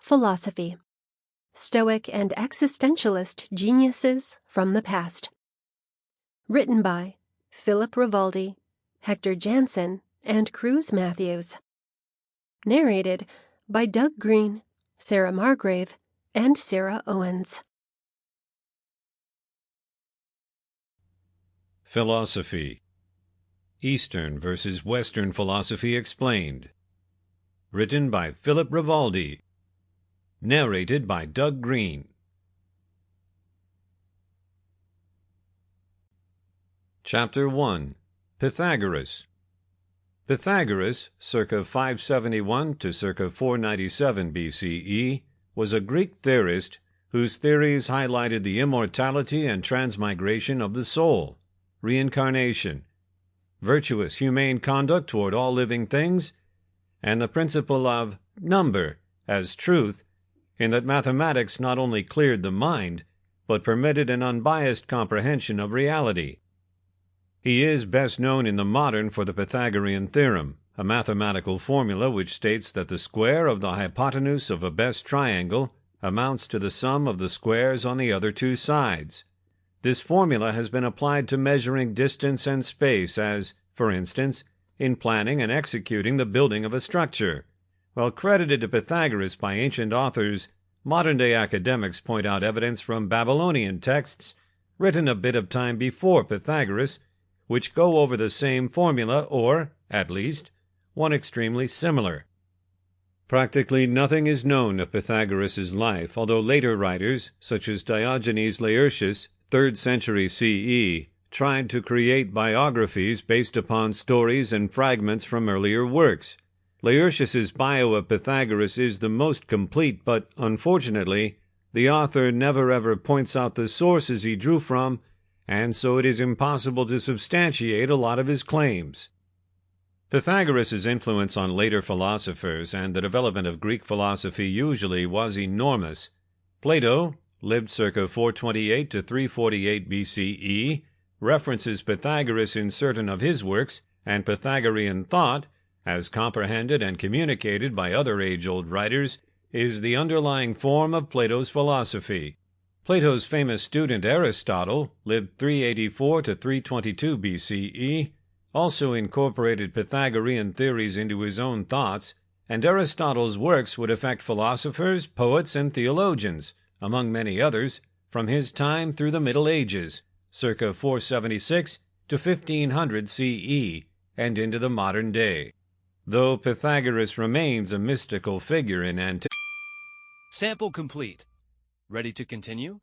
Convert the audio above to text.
Philosophy. Stoic and Existentialist Geniuses from the Past. Written by Philip Rivaldi, Hector Jansen, and Cruz Matthews. Narrated by Doug Greene, Sarah Margrave, and Sarah Owens. Philosophy. Eastern versus Western Philosophy Explained. Written by Philip Rivaldi. Narrated by Doug Greene. Chapter 1. Pythagoras. Pythagoras, circa 571 to circa 497 BCE, was a Greek theorist whose theories highlighted the immortality and transmigration of the soul, reincarnation, virtuous humane conduct toward all living things, and the principle of number as truth, in that mathematics not only cleared the mind, but permitted an unbiased comprehension of reality. He is best known in the modern for the Pythagorean theorem, a mathematical formula which states that the square of the hypotenuse of a best triangle amounts to the sum of the squares on the other two sides. This formula has been applied to measuring distance and space as, for instance, in planning and executing the building of a structure. While credited to Pythagoras by ancient authors, modern-day academics point out evidence from Babylonian texts written a bit of time before Pythagoras, which go over the same formula or, at least, one extremely similar. Practically nothing is known of Pythagoras' life, although later writers, such as Diogenes Laertius, 3rd century CE, tried to create biographies based upon stories and fragments from earlier works. Laertius's bio of Pythagoras is the most complete, but, unfortunately, the author never ever points out the sources he drew from, and so it is impossible to substantiate a lot of his claims. Pythagoras' influence on later philosophers and the development of Greek philosophy usually was enormous. Plato, lived circa 428 to 348 BCE, references Pythagoras in certain of his works, and Pythagorean thought, as comprehended and communicated by other age-old writers, is the underlying form of Plato's philosophy. Plato's famous student Aristotle, lived 384 to 322 BCE, also incorporated Pythagorean theories into his own thoughts, and Aristotle's works would affect philosophers, poets, and theologians, among many others, from his time through the Middle Ages, circa 476 to 1500 CE, and into the modern day. Though Pythagoras remains a mystical figure in antiquity. Sample complete. Ready to continue?